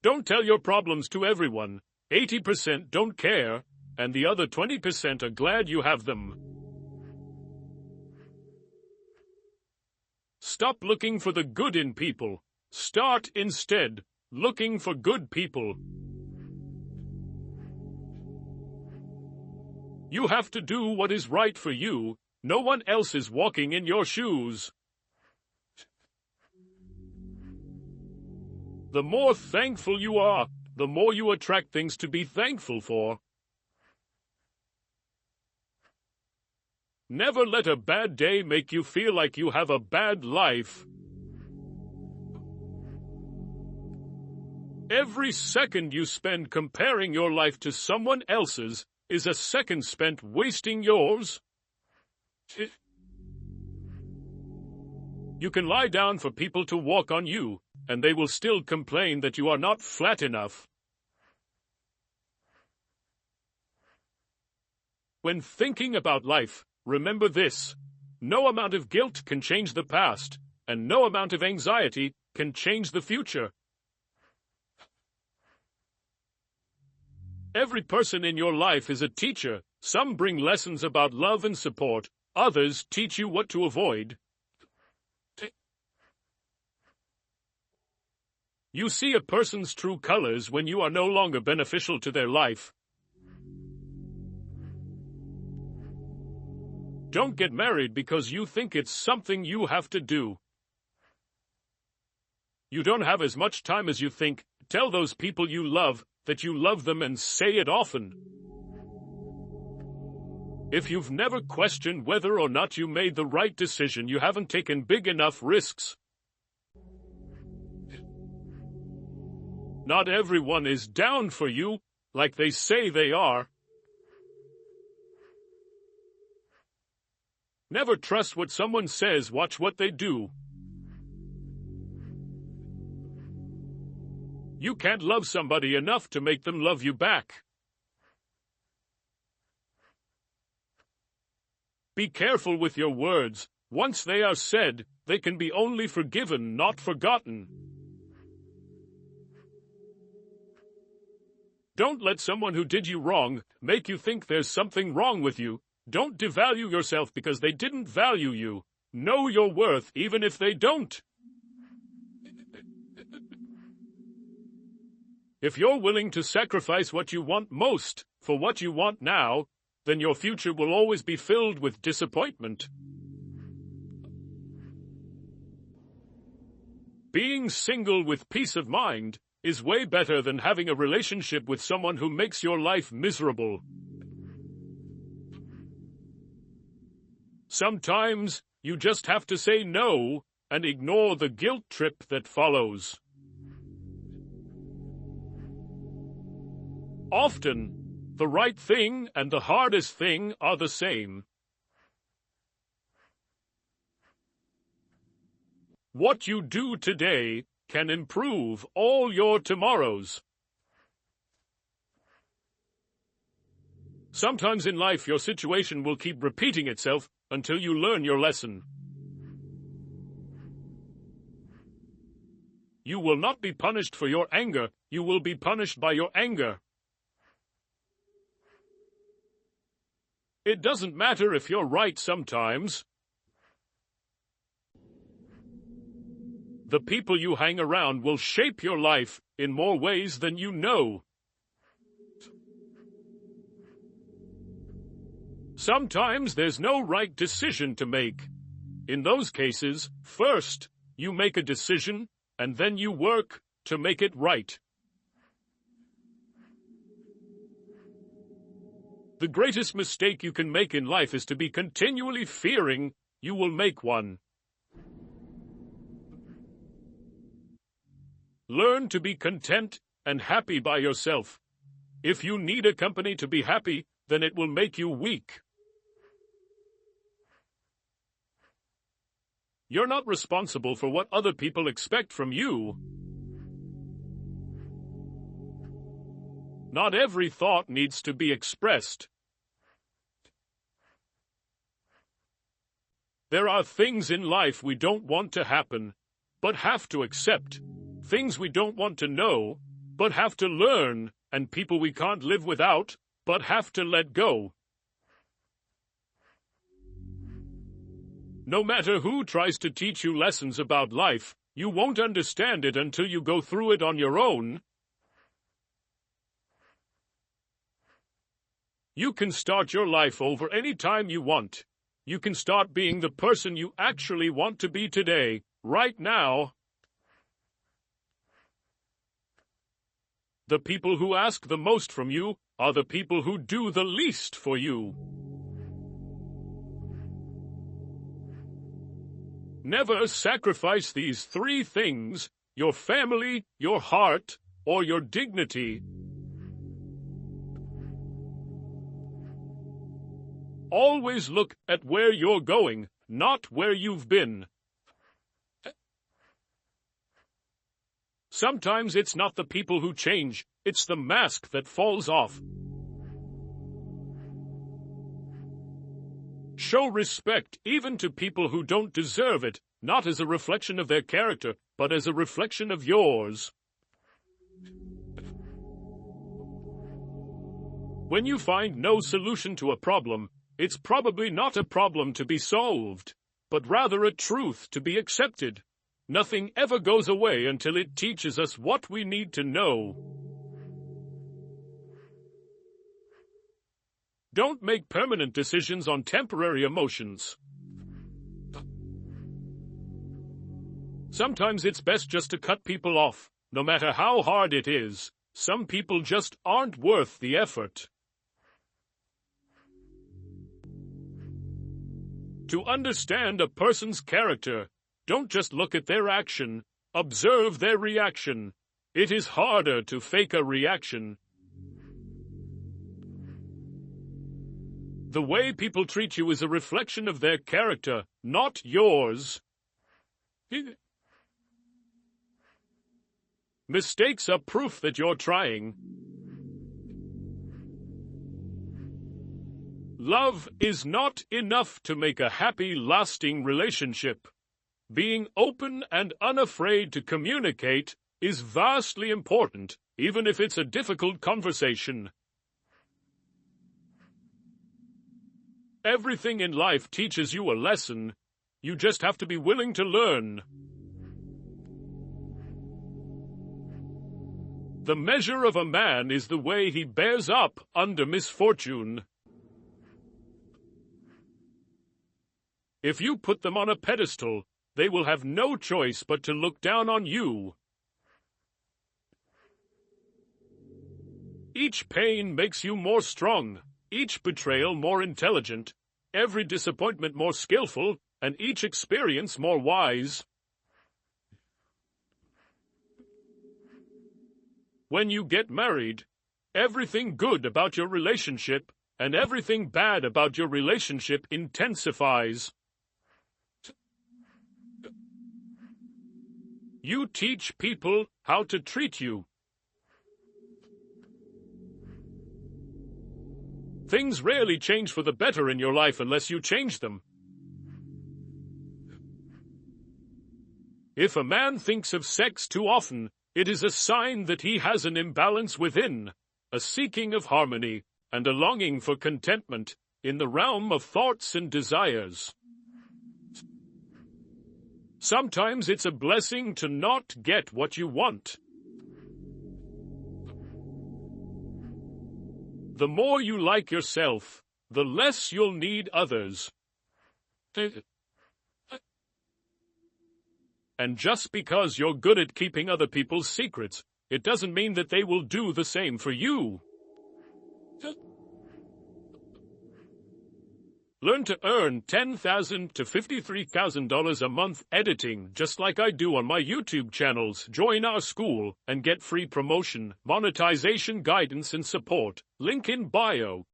Don't tell your problems to everyone. 80% don't care, and the other 20% are glad you have them. Stop looking for the good in people. Start, instead, looking for good people. You have to do what is right for you. No one else is walking in your shoes. The more thankful you are, the more you attract things to be thankful for. Never let a bad day make you feel like you have a bad life. Every second you spend comparing your life to someone else's is a second spent wasting yours. You can lie down for people to walk on you, and they will still complain that you are not flat enough. When thinking about life, remember this: no amount of guilt can change the past, and no amount of anxiety can change the future. Every person in your life is a teacher. Some bring lessons about love and support, others teach you what to avoid. You see a person's true colors when you are no longer beneficial to their life. Don't get married because you think it's something you have to do. You don't have as much time as you think. Tell those people you love that you love them, and say it often. If you've never questioned whether or not you made the right decision, you haven't taken big enough risks. Not everyone is down for you like they say they are. Never trust what someone says, watch what they do. You can't love somebody enough to make them love you back. Be careful with your words. Once they are said, they can be only forgiven, not forgotten. Don't let someone who did you wrong make you think there's something wrong with you. Don't devalue yourself because they didn't value you. Know your worth even if they don't. If you're willing to sacrifice what you want most for what you want now, then your future will always be filled with disappointment. Being single with peace of mind is way better than having a relationship with someone who makes your life miserable. Sometimes you just have to say no and ignore the guilt trip that follows. Often, the right thing and the hardest thing are the same. What you do today can improve all your tomorrows. Sometimes in life, your situation will keep repeating itself until you learn your lesson. You will not be punished for your anger, you will be punished by your anger. It doesn't matter if you're right sometimes. The people you hang around will shape your life in more ways than you know. Sometimes there's no right decision to make. In those cases, first, you make a decision, and then you work to make it right. The greatest mistake you can make in life is to be continually fearing you will make one. Learn to be content and happy by yourself. If you need a company to be happy, then it will make you weak. You're not responsible for what other people expect from you. Not every thought needs to be expressed. There are things in life we don't want to happen, but have to accept. Things we don't want to know, but have to learn, and people we can't live without, but have to let go. No matter who tries to teach you lessons about life, you won't understand it until you go through it on your own. You can start your life over any time you want. You can start being the person you actually want to be today, right now. The people who ask the most from you are the people who do the least for you. Never sacrifice these 3 things: your family, your heart, or your dignity. Always look at where you're going, not where you've been. Sometimes it's not the people who change, it's the mask that falls off. Show respect even to people who don't deserve it, not as a reflection of their character, but as a reflection of yours. When you find no solution to a problem, it's probably not a problem to be solved, but rather a truth to be accepted. Nothing ever goes away until it teaches us what we need to know. Don't make permanent decisions on temporary emotions. Sometimes it's best just to cut people off, no matter how hard it is. Some people just aren't worth the effort. To understand a person's character, don't just look at their action, observe their reaction. It is harder to fake a reaction. The way people treat you is a reflection of their character, not yours. Mistakes are proof that you're trying. Love is not enough to make a happy, lasting relationship. Being open and unafraid to communicate is vastly important, even if it's a difficult conversation. Everything in life teaches you a lesson. You just have to be willing to learn. The measure of a man is the way he bears up under misfortune. If you put them on a pedestal, they will have no choice but to look down on you. Each pain makes you more strong, each betrayal more intelligent, every disappointment more skillful, and each experience more wise. When you get married, everything good about your relationship and everything bad about your relationship intensifies. You teach people how to treat you. Things rarely change for the better in your life unless you change them. If a man thinks of sex too often, it is a sign that he has an imbalance within, a seeking of harmony, and a longing for contentment in the realm of thoughts and desires. Sometimes it's a blessing to not get what you want. The more you like yourself, the less you'll need others. And just because you're good at keeping other people's secrets, it doesn't mean that they will do the same for you. Learn to earn $10,000 to $53,000 a month editing, just like I do on my YouTube channels. Join our school and get free promotion, monetization guidance and support. Link in bio.